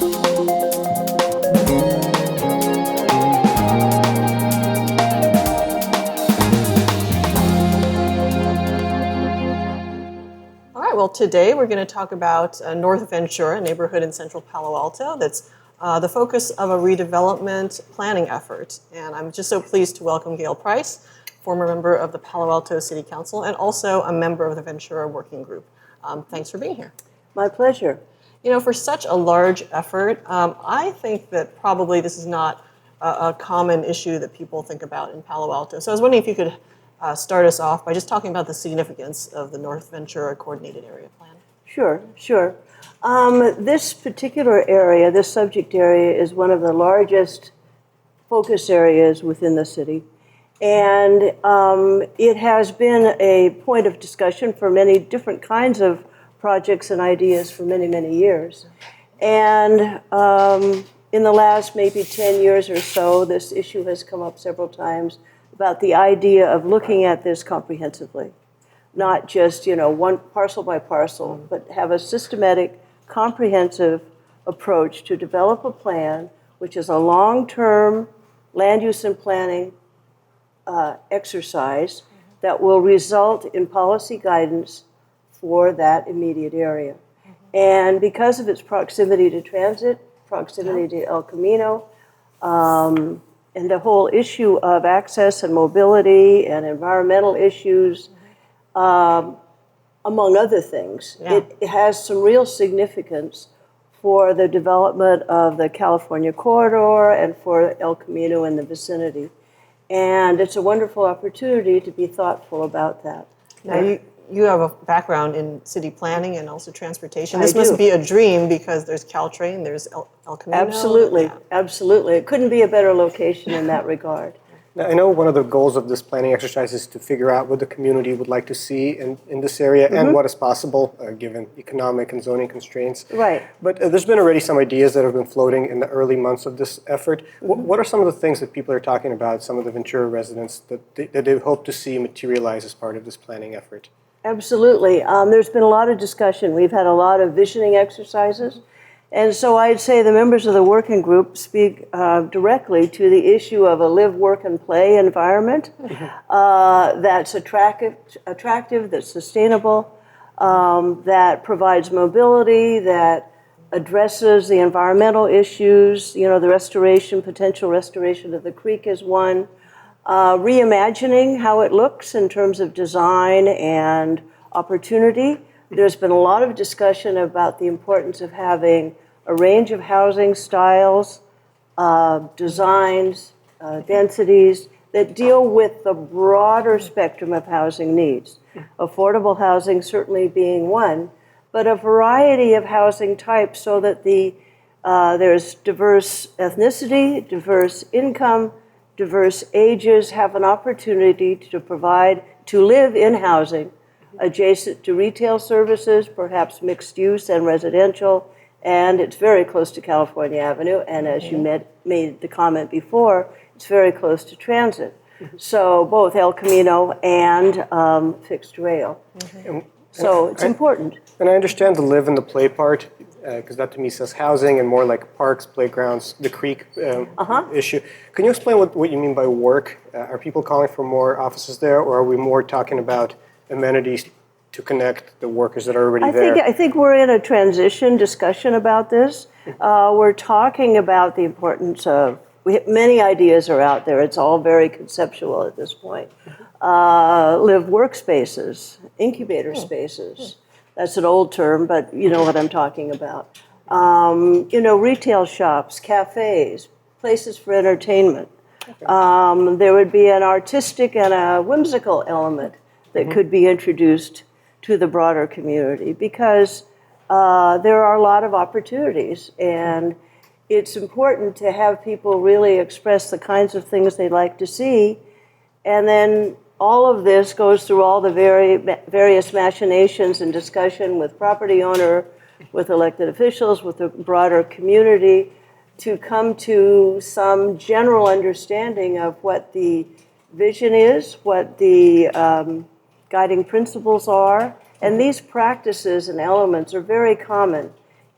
All right, well, today we're going to talk about North Ventura, a neighborhood in central Palo Alto that's the focus of a redevelopment planning effort. And I'm just so pleased to welcome Gail Price, former member of the Palo Alto City Council and also a member of the Ventura Working Group. Thanks for being here. My pleasure. You know, for such a large effort, I think that probably this is not a common issue that people think about in Palo Alto. So I was wondering if you could start us off by just talking about the significance of the North Ventura Coordinated Area Plan. Sure. This particular area, this subject area, is one of the largest focus areas within the city. And it has been a point of discussion for many different kinds of projects and ideas for many, many years. And in the last maybe 10 years or so, this issue has come up several times about the idea of looking at this comprehensively, not just, one parcel by parcel, but have a systematic, comprehensive approach to develop a plan, which is a long-term land use and planning exercise that will result in policy guidance for that immediate area. And because of its proximity to transit, proximity to El Camino, and the whole issue of access and mobility and environmental issues, among other things, it has some real significance for the development of the California corridor and for El Camino in the vicinity. And it's a wonderful opportunity to be thoughtful about that. Now, you have a background in city planning and also transportation. This must be a dream because there's Caltrain, there's El Camino. Absolutely. It couldn't be a better location in that regard. Now, I know one of the goals of this planning exercise is to figure out what the community would like to see in this area and what is possible given economic and zoning constraints. Right. But there's been already some ideas that have been floating in the early months of this effort. What are some of the things that people are talking about, some of the Ventura residents, that they hope to see materialize as part of this planning effort? Absolutely. There's been a lot of discussion. We've had a lot of visioning exercises. And so I'd say the members of the working group speak directly to the issue of a live, work, and play environment that's attractive, that's sustainable, that provides mobility, that addresses the environmental issues. The potential restoration of the creek is one. Reimagining how it looks in terms of design and opportunity. There's been a lot of discussion about the importance of having a range of housing styles, designs, densities that deal with the broader spectrum of housing needs. Affordable housing certainly being one, but a variety of housing types so that there's diverse ethnicity, diverse income, diverse ages have an opportunity to live in housing adjacent to retail services, perhaps mixed use and residential, and it's very close to California Avenue, and as you made the comment before, it's very close to transit. So both El Camino and fixed rail. So it's important. And I understand the live and the play part, because that to me says housing and more like parks, playgrounds, the creek issue. Can you explain what you mean by work? Are people calling for more offices there, or are we more talking about amenities to connect the workers that are already there? I think we're in a transition discussion about this. We're talking about the importance of, many ideas are out there. It's all very conceptual at this point. Live workspaces, incubator spaces. That's an old term, but you know what I'm talking about. Retail shops, cafes, places for entertainment. There would be an artistic and a whimsical element that could be introduced to the broader community because there are a lot of opportunities, and it's important to have people really express the kinds of things they'd like to see, and then all of this goes through all the various machinations and discussion with property owner, with elected officials, with the broader community to come to some general understanding of what the vision is, what the guiding principles are. And these practices and elements are very common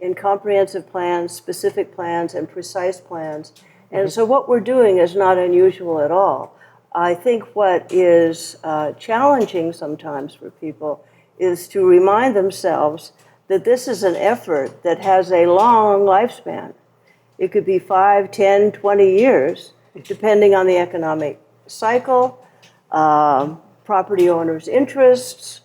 in comprehensive plans, specific plans, and precise plans. And so what we're doing is not unusual at all. I think what is challenging sometimes for people is to remind themselves that this is an effort that has a long lifespan. It could be 5, 10, 20 years, depending on the economic cycle, property owners' interests,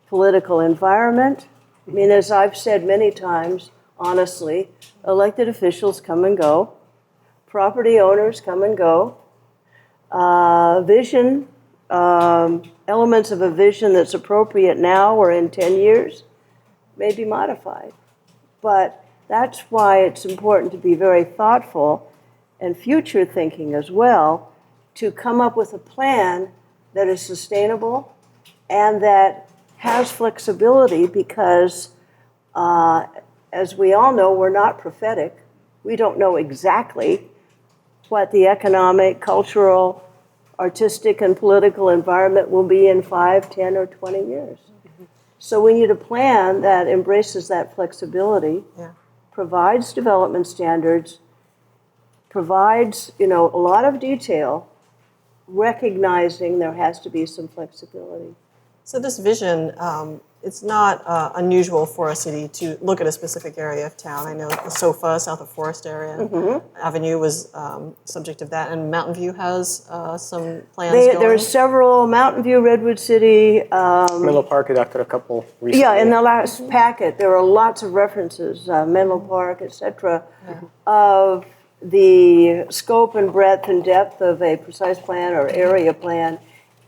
political environment. I mean, as I've said many times, honestly, elected officials come and go, property owners come and go, vision, elements of a vision that's appropriate now or in 10 years may be modified. But that's why it's important to be very thoughtful and future thinking as well, to come up with a plan that is sustainable and that has flexibility, because as we all know, we're not prophetic. We don't know exactly what the economic, cultural, artistic, and political environment will be in 5, 10, or 20 years. So we need a plan that embraces that flexibility, provides development standards, provides, a lot of detail, recognizing there has to be some flexibility. So this vision, it's not unusual for a city to look at a specific area of town. I know the SOFA, South of Forest area, Avenue was subject of that, and Mountain View has some plans going. There are several, Mountain View, Redwood City. Menlo Park adopted a couple recently. Yeah, in the last packet, there are lots of references, Menlo Park, et cetera, of the scope and breadth and depth of a precise plan or area plan.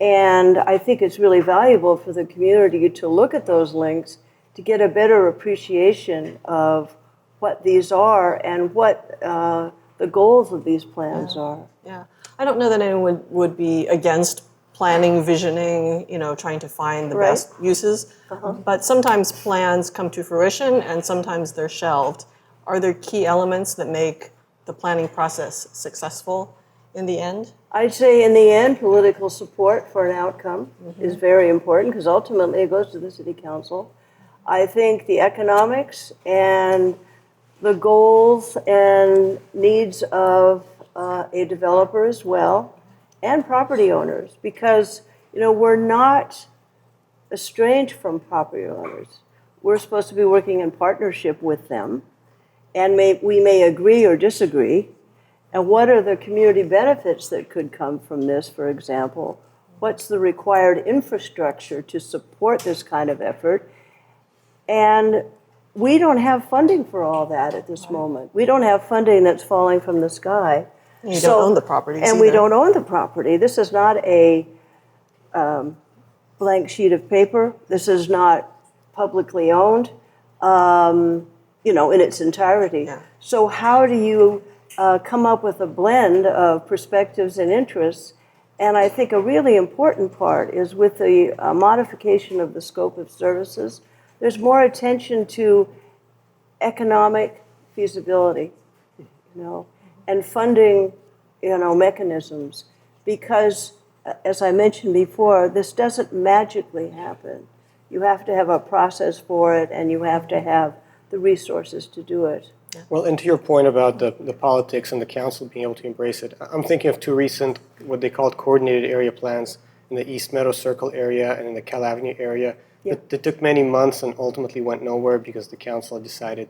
And I think it's really valuable for the community to look at those links to get a better appreciation of what these are and what the goals of these plans are. Yeah, I don't know that anyone would be against planning, visioning, trying to find the best uses. But sometimes plans come to fruition and sometimes they're shelved. Are there key elements that make the planning process successful in the end? I'd say in the end, political support for an outcome is very important, because ultimately it goes to the city council. I think the economics and the goals and needs of a developer as well, and property owners, because we're not estranged from property owners. We're supposed to be working in partnership with them, and we may agree or disagree. And what are the community benefits that could come from this, for example? What's the required infrastructure to support this kind of effort? And we don't have funding for all that at this moment. We don't have funding that's falling from the sky. And you don't own the properties And either. we don't own the property. This is not a blank sheet of paper. This is not publicly owned, in its entirety. Yeah. So how do you come up with a blend of perspectives and interests? And I think a really important part is with the modification of the scope of services, there's more attention to economic feasibility, and funding, mechanisms. Because, as I mentioned before, this doesn't magically happen. You have to have a process for it, and you have to have the resources to do it. Well, and to your point about the politics and the council being able to embrace it, I'm thinking of two recent, what they called coordinated area plans in the East Meadow Circle area and in the Cal Avenue area. That took many months and ultimately went nowhere because the council had decided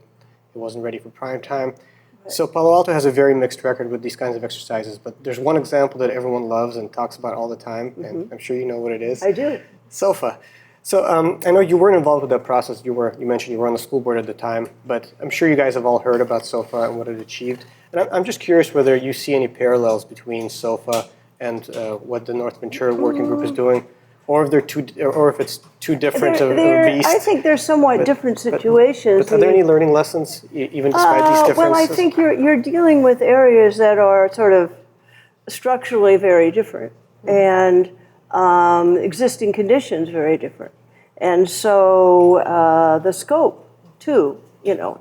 it wasn't ready for prime time. Right. So Palo Alto has a very mixed record with these kinds of exercises, but there's one example that everyone loves and talks about all the time, and I'm sure you know what it is. I do. SOFA. So I know you weren't involved with that process. You mentioned you were on the school board at the time, but I'm sure you guys have all heard about SOFA and what it achieved. And I'm just curious whether you see any parallels between SOFA and what the North Ventura Working Group is doing, or if it's too different of a beast. I think they're somewhat different situations. But are there any learning lessons, even despite these differences? Well, I think you're dealing with areas that are sort of structurally very different, and existing conditions very different. And so the scope, too,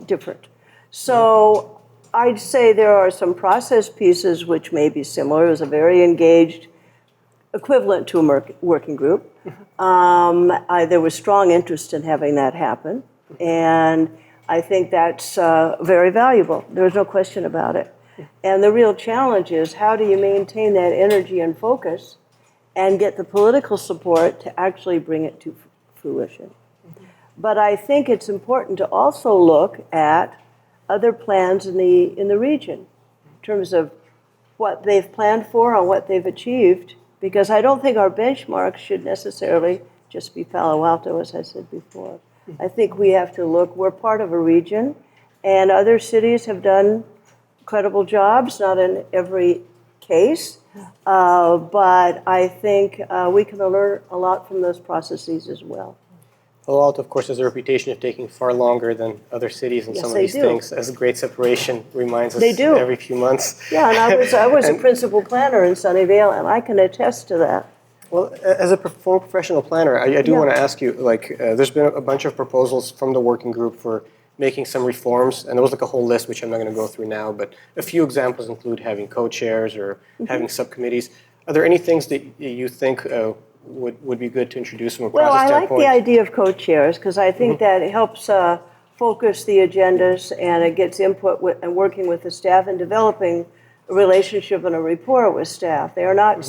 different. So I'd say there are some process pieces which may be similar. It was a very engaged, equivalent to a working group. There was strong interest in having that happen. And I think that's very valuable. There's no question about it. And the real challenge is, how do you maintain that energy and focus and get the political support to actually bring it to fruition? But I think it's important to also look at other plans in the region in terms of what they've planned for and what they've achieved, because I don't think our benchmark should necessarily just be Palo Alto, as I said before. I think we have to look, we're part of a region, and other cities have done incredible jobs, not in every case, but I think we can learn a lot from those processes as well. Palo Alto, of course, has a reputation of taking far longer than other cities in some of these things, as Great Separation reminds us every few months. Yeah, and I was a principal planner in Sunnyvale, and I can attest to that. Well, as a former professional planner, I do want to ask you, there's been a bunch of proposals from the working group for making some reforms, and there was a whole list, which I'm not going to go through now, but a few examples include having co-chairs or having subcommittees. Are there any things that you think would be good to introduce from a process standpoint? Well, I like the idea of co-chairs, because I think that it helps focus the agendas, and it gets input and working with the staff and developing a relationship and a rapport with staff. They are not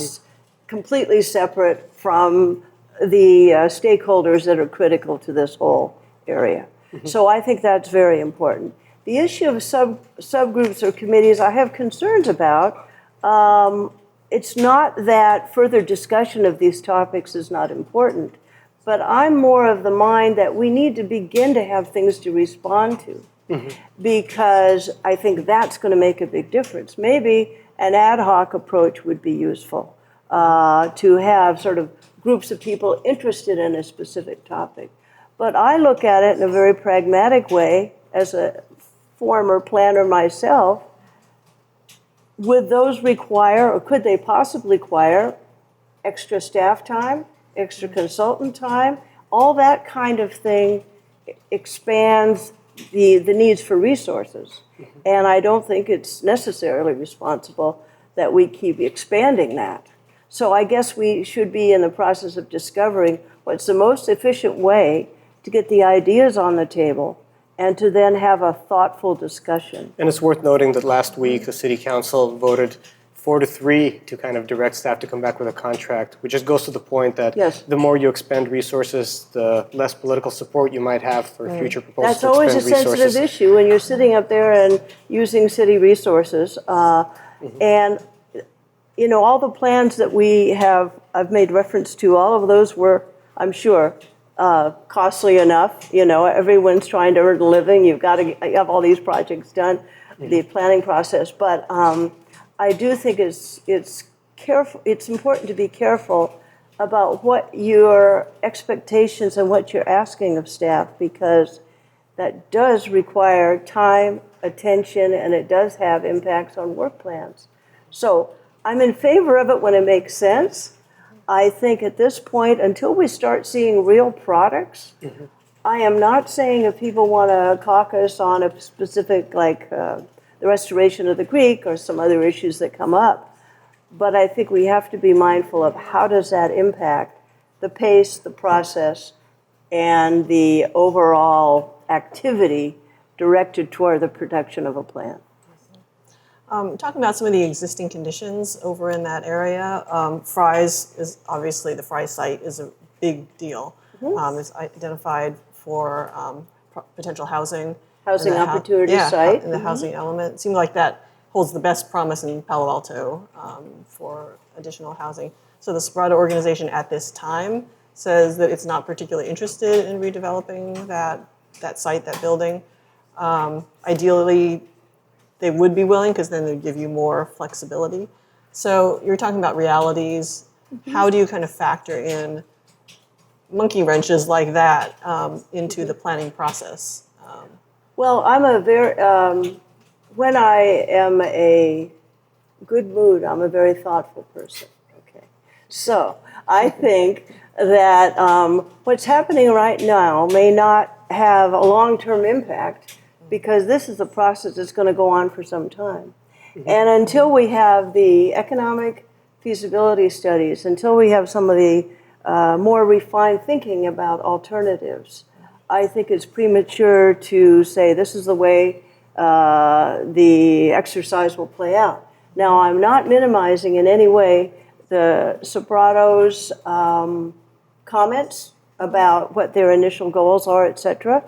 completely separate from the stakeholders that are critical to this whole area. So I think that's very important. The issue of subgroups or committees I have concerns about. It's not that further discussion of these topics is not important, but I'm more of the mind that we need to begin to have things to respond to, because I think that's going to make a big difference. Maybe an ad hoc approach would be useful, to have sort of groups of people interested in a specific topic. But I look at it in a very pragmatic way as a former planner myself. Would those require, or could they possibly require, extra staff time, extra consultant time? All that kind of thing expands the needs for resources. And I don't think it's necessarily responsible that we keep expanding that. So I guess we should be in the process of discovering what's the most efficient way to get the ideas on the table and to then have a thoughtful discussion. And it's worth noting that last week the City Council voted 4-3 to kind of direct staff to come back with a contract, which just goes to the point that the more you expend resources, the less political support you might have for future proposals. That's always a sensitive issue when you're sitting up there and using city resources. And, you know, all the plans that we have, I've made reference to, all of those were, I'm sure, costly enough. You know, everyone's trying to earn a living. You've got to have all these projects done, the planning process. But I do think it's important to be careful about what your expectations and what you're asking of staff, because that does require time, attention, and it does have impacts on work plans. So I'm in favor of it when it makes sense. I think at this point, until we start seeing real products, I am not saying if people want to caucus on a specific, like the restoration of the creek or some other issues that come up, but I think we have to be mindful of how does that impact the pace, the process, and the overall activity directed toward the production of a plan. Talking about some of the existing conditions over in that area, Fry's is obviously, the Fry site is a big deal. It's identified for potential housing. Housing opportunity site. In the housing element. It seems like that holds the best promise in Palo Alto for additional housing. So the Sparta organization at this time says that it's not particularly interested in redeveloping that site, that building. Ideally, they would be willing, because then they'd give you more flexibility. So you're talking about realities. How do you kind of factor in monkey wrenches like that into the planning process? Well, I'm a very, when I am a good mood, I'm a very thoughtful person. Okay, so I think that what's happening right now may not have a long-term impact, because this is a process that's going to go on for some time. And until we have the economic feasibility studies, until we have some of the more refined thinking about alternatives, I think it's premature to say this is the way the exercise will play out. Now, I'm not minimizing in any way the Sobrato's comments about what their initial goals are, et cetera.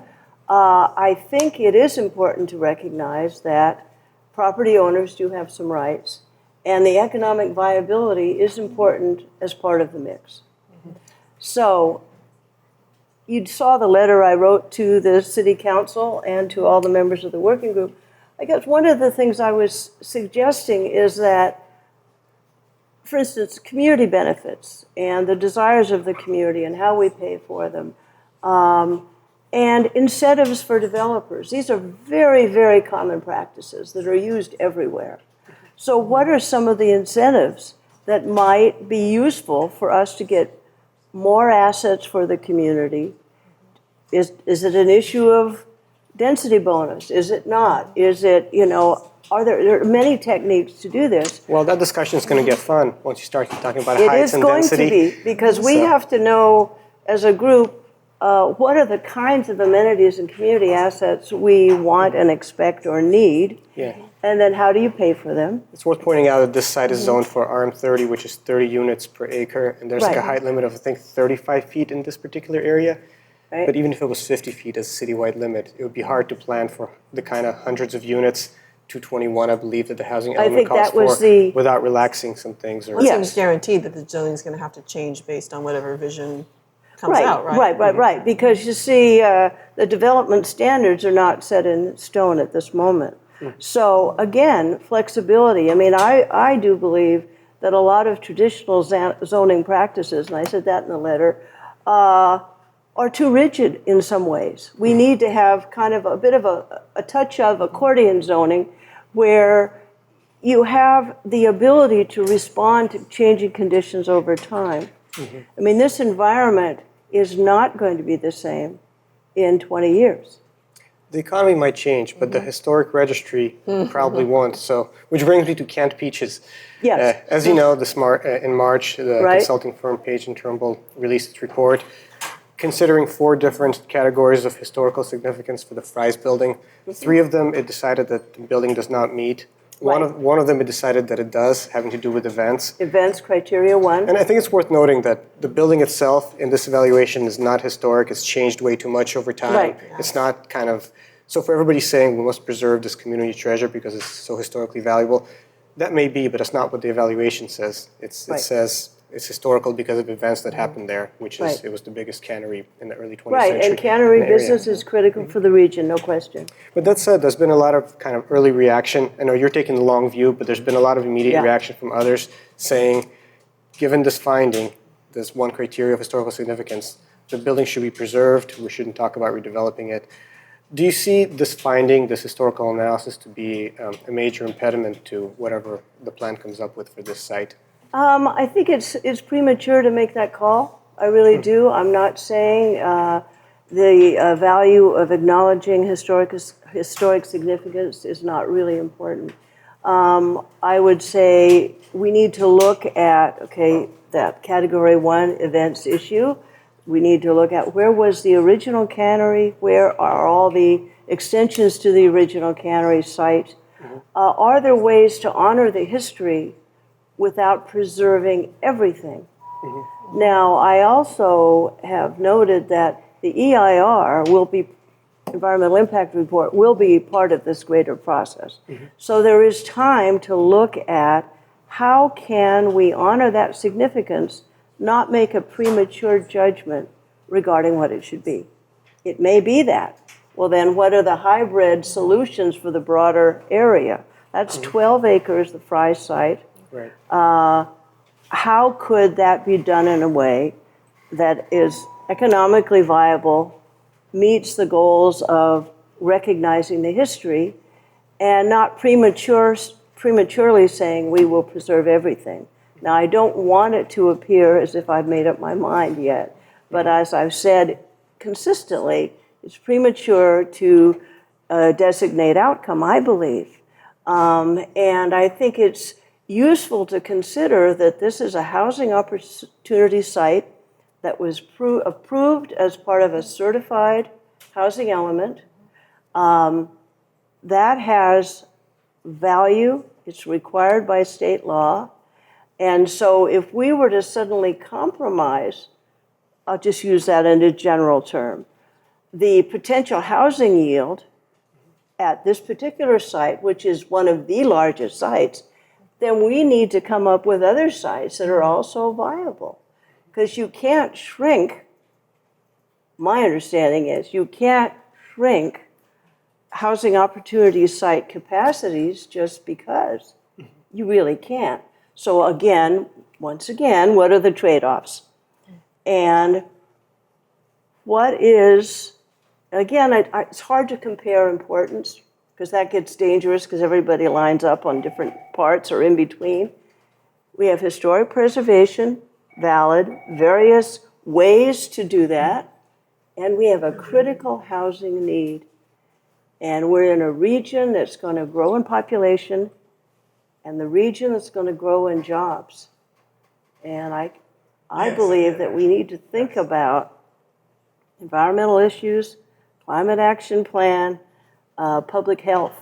I think it is important to recognize that property owners do have some rights, and the economic viability is important as part of the mix. So you saw the letter I wrote to the city council and to all the members of the working group. I guess one of the things I was suggesting is that, for instance, community benefits and the desires of the community and how we pay for them, and incentives for developers. These are very, very common practices that are used everywhere. So what are some of the incentives that might be useful for us to get more assets for the community? Is it an issue of density bonus? Is it not? Is it, there are many techniques to do this. Well, that discussion is going to get fun once you start talking about It heights is and going density. to be, because we have to know as a group what are the kinds of amenities and community assets we want and expect or need, and then how do you pay for them? It's worth pointing out that this site is zoned for RM30, which is 30 units per acre, and there's like a height limit of, I think, 35 feet in this particular area. Right. But even if it was 50 feet as a citywide limit, it would be hard to plan for the kind of hundreds of units, 221, I believe, that the housing element calls for, without relaxing some things. Well, it seems guaranteed that the zoning is going to have to change based on whatever vision comes out, right? Right. Because you see, the development standards are not set in stone at this moment. So again, flexibility. I mean, I do believe that a lot of traditional zoning practices, and I said that in the letter, are too rigid in some ways. We need to have kind of a bit of a touch of accordion zoning where you have the ability to respond to changing conditions over time. I mean, this environment is not going to be the same in 20 years. The economy might change, but the historic registry probably won't. So, which brings me to canned peaches. Yes. As you know, in March, the consulting firm Page and Turnbull released its report, considering 4 different categories of historical significance for the Fry's building. 3 of them, it decided that the building does not meet. One of them, it decided that it does, having to do with events. Events, criteria 1. And I think it's worth noting that the building itself in this evaluation is not historic. It's changed way too much over time. Right. It's not kind of, so for everybody saying we must preserve this community treasure because it's so historically valuable, that may be, but that's not what the evaluation says. It says it's historical because of events that happened there, which is, it was the biggest cannery in the early 20th century. Right, and cannery business is critical for the region, no question. But that said, there's been a lot of kind of early reaction. I know you're taking the long view, but there's been a lot of immediate reaction from others saying, given this finding, this one criteria of historical significance, the building should be preserved, we shouldn't talk about redeveloping it. Do you see this finding, this historical analysis, to be a major impediment to whatever the plan comes up with for this site? I think it's premature to make that call. I really do. I'm not saying the value of acknowledging historic significance is not really important. I would say we need to look at, that category 1 events issue. We need to look at where was the original cannery, where are all the extensions to the original cannery site. Are there ways to honor the history without preserving everything? Now, I also have noted that the EIR will be, Environmental Impact Report, will be part of this greater process. So there is time to look at how can we honor that significance, not make a premature judgment regarding what it should be. It may be that. Well, then what are the hybrid solutions for the broader area? That's 12 acres, the Fry site. Right. How could that be done in a way that is economically viable, meets the goals of recognizing the history, and not prematurely saying we will preserve everything? Now, I don't want it to appear as if I've made up my mind yet, but as I've said consistently, it's premature to designate outcome, I believe. And I think it's useful to consider that this is a housing opportunity site that was approved as part of a certified housing element. That has value. It's required by state law. And so if we were to suddenly compromise, I'll just use that in a general term, the potential housing yield at this particular site, which is one of the largest sites, then we need to come up with other sites that are also viable. Because you can't shrink, my understanding is, you can't shrink housing opportunity site capacities just because. You really can't. So again, once again, what are the trade-offs? And what is, again, it's hard to compare importance because that gets dangerous because everybody lines up on different parts or in between. We have historic preservation, valid, various ways to do that, and we have a critical housing need. And we're in a region that's going to grow in population and the region that's going to grow in jobs. And I believe that we need to think about environmental issues, climate action plan, public health,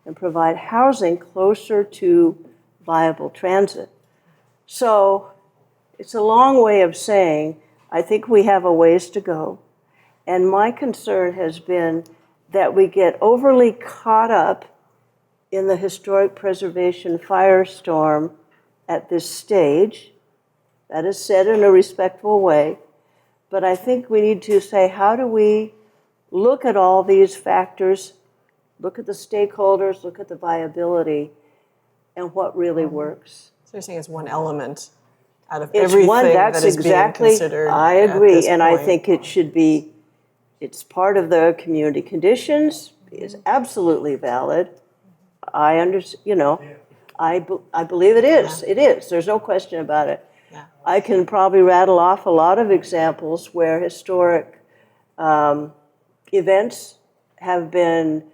and provide housing closer to viable transit. So it's a long way of saying, I think we have a ways to go. And my concern has been that we get overly caught up in the historic preservation firestorm at this stage. That is said in a respectful way. But I think we need to say, how do we look at all these factors, look at the stakeholders, look at the viability, and what really works? So you're saying it's one element out of It's everything one, that's that is exactly, being considered. I at agree, this and I point. think it should be, it's part of the community conditions, is absolutely valid. I understand, you know, I believe it is. It is. There's no question about it. Yeah. I can probably rattle off a lot of examples where historic events have been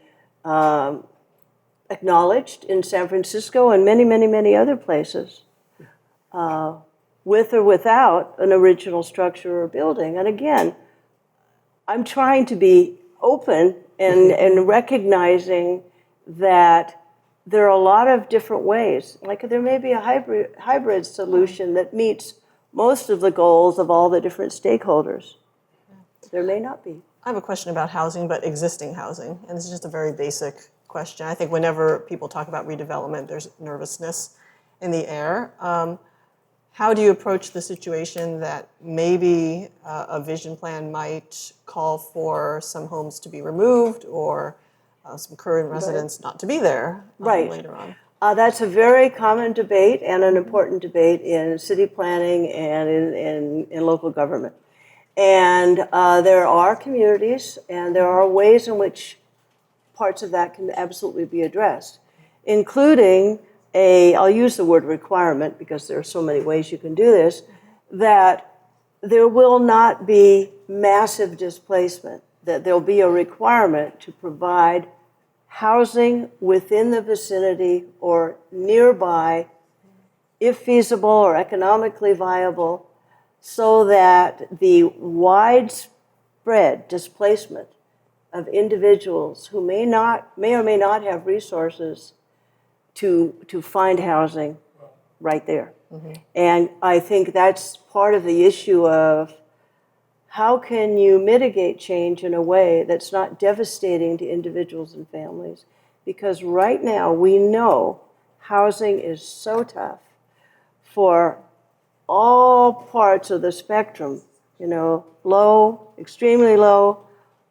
acknowledged in San Francisco and many, many, many other places, with or without an original structure or building. And again, I'm trying to be open and recognizing that there are a lot of different ways. Like there may be a hybrid solution that meets most of the goals of all the different stakeholders. There may not be. I have a question about housing, but existing housing, and this is just a very basic question. I think whenever people talk about redevelopment, there's nervousness in the air. How do you approach the situation that maybe a vision plan might call for some homes to be removed or some current residents not to be there later on? That's a very common debate and an important debate in city planning and in local government. And there are communities and there are ways in which parts of that can absolutely be addressed, including I'll use the word requirement because there are so many ways you can do this, that there will not be massive displacement, that there'll be a requirement to provide housing within the vicinity or nearby, if feasible or economically viable, so that the widespread displacement of individuals who may or may not have resources to find housing right there. Mm-hmm. And I think that's part of the issue of how can you mitigate change in a way that's not devastating to individuals and families? Because right now we know housing is so tough for all parts of the spectrum, you know, low, extremely low,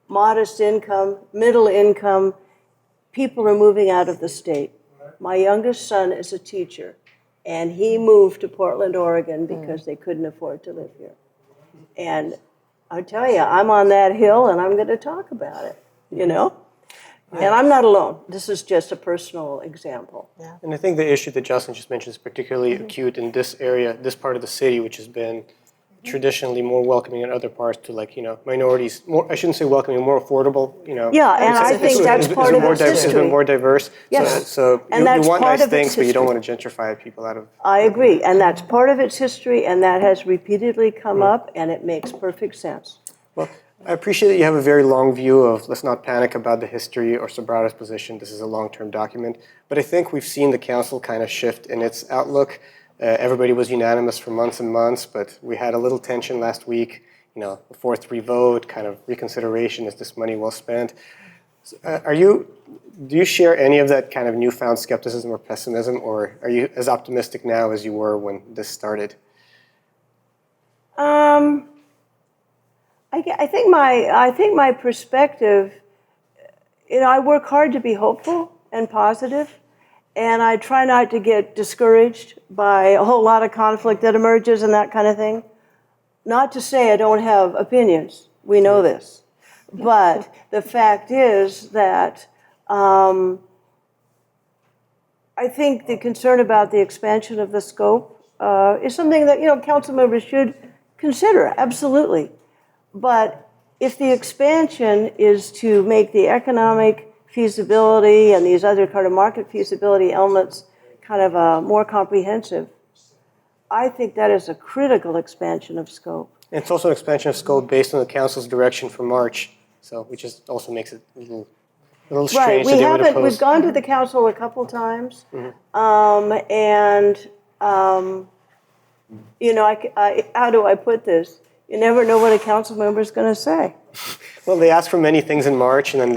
modest income, middle income. People are moving out of the state. My youngest son is a teacher, and he moved to Portland, Oregon because they couldn't afford to live here. And I tell you, I'm on that hill, and I'm going to talk about it, you know? And I'm not alone. This is just a personal example. Yeah. And I think the issue that Jocelyn just mentioned is particularly acute in this area, this part of the city, which has been traditionally more welcoming in other parts to, like, you know, minorities. More, I shouldn't say welcoming, more affordable, you know. Yeah, and I think that's part of its history. It's been more diverse. Yes. So And you that's want part nice of its things, but you don't history. want to gentrify people out of. I agree, and that's part of its history, and that has repeatedly come up, and it makes perfect sense. Well, I appreciate that you have a very long view of let's not panic about the history or Sobrato's position. This is a long-term document. But I think we've seen the council kind of shift in its outlook. Everybody was unanimous for months and months, but we had a little tension last week, a 4-3 vote, kind of reconsideration, is this money well spent? Do you share any of that kind of newfound skepticism or pessimism, or are you as optimistic now as you were when this started? I think my perspective, I work hard to be hopeful and positive, and I try not to get discouraged by a whole lot of conflict that emerges and that kind of thing. Not to say I don't have opinions. We know this. But the fact is that I think the concern about the expansion of the scope is something that, council members should consider, absolutely. But if the expansion is to make the economic feasibility and these other kind of market feasibility elements kind of more comprehensive, I think that is a critical expansion of scope. And it's also an expansion of scope based on the council's direction from March, which just also makes it a little strange. Right, we've gone to the council a couple times, how do I put this? You never know what a council member is going to say. Well, they ask for many things in March, and then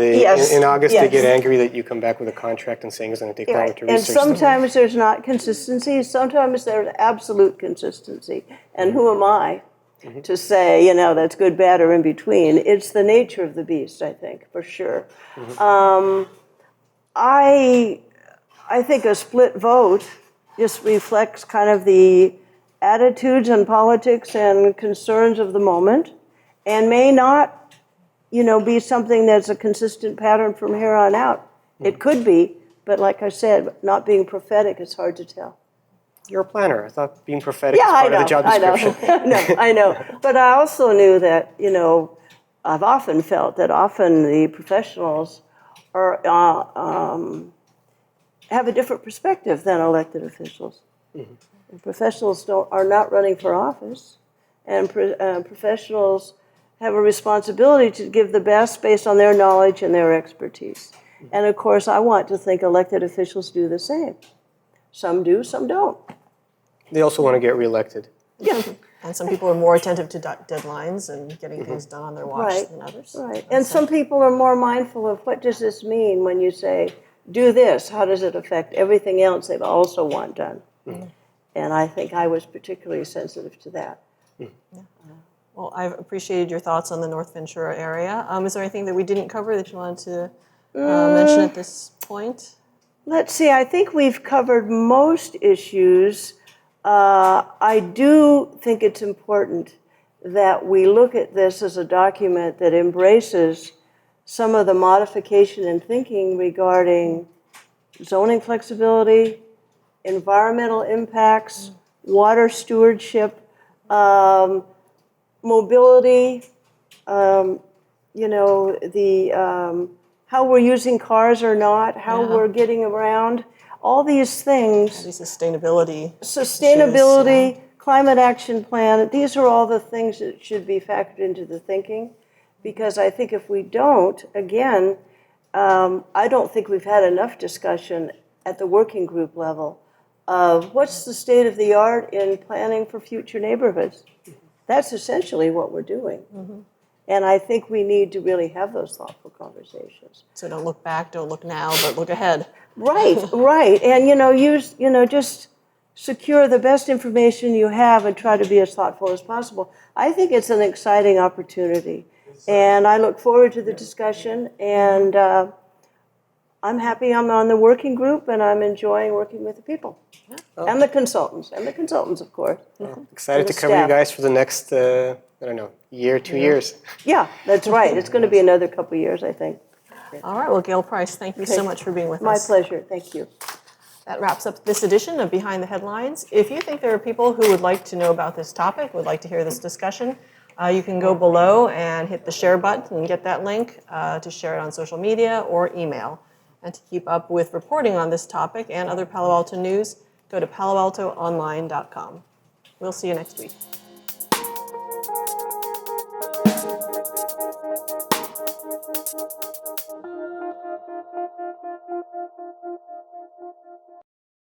in August they get angry that you come back with a contract and saying it's going to take longer to research. And sometimes there's not consistency. Sometimes there's absolute consistency. And who am I to say, that's good, bad, or in between? It's the nature of the beast, I think, for sure. I think a split vote just reflects kind of the attitudes and politics and concerns of the moment, and may not, be something that's a consistent pattern from here on out. It could be, but like I said, not being prophetic, it's hard to tell. You're a planner. I thought being prophetic is part of the job description. I know. But I also knew that, I've often felt that often the professionals are have a different perspective than elected officials. And professionals are not running for office, and professionals have a responsibility to give the best based on their knowledge and their expertise. And of course, I want to think elected officials do the same. Some do, some don't. They also want to get reelected. Yeah. And some people are more attentive to deadlines and getting things done on their watch than others. Right. And some people are more mindful of what does this mean when you say, do this, how does it affect everything else they also want done? And I think I was particularly sensitive to that. Well, I've appreciated your thoughts on the North Ventura area. Is there anything that we didn't cover that you wanted to mention at this point? Let's see, I think we've covered most issues. I do think it's important that we look at this as a document that embraces some of the modification in thinking regarding zoning flexibility, environmental impacts, water stewardship, mobility, how we're using cars or not, how we're getting around, all these things. The sustainability. Sustainability, climate action plan, these are all the things that should be factored into the thinking. Because I think if we don't, again, I don't think we've had enough discussion at the working group level of what's the state of the art in planning for future neighborhoods. That's essentially what we're doing. And I think we need to really have those thoughtful conversations. So don't look back, don't look now, but look ahead. Right. And, just secure the best information you have and try to be as thoughtful as possible. I think it's an exciting opportunity. And I look forward to the discussion. And I'm happy I'm on the working group, and I'm enjoying working with the people. And the consultants, of course. Excited to cover you guys for the next, year, 2 years. Yeah, that's right. It's going to be another couple of years, I think. All right, well, Gail Price, thank you so much for being with My us. pleasure. Thank you. That wraps up this edition of Behind the Headlines. If you think there are people who would like to know about this topic, would like to hear this discussion, you can go below and hit the share button and get that link to share it on social media or email. And to keep up with reporting on this topic and other Palo Alto news, go to paloaltoonline.com. We'll see you next week.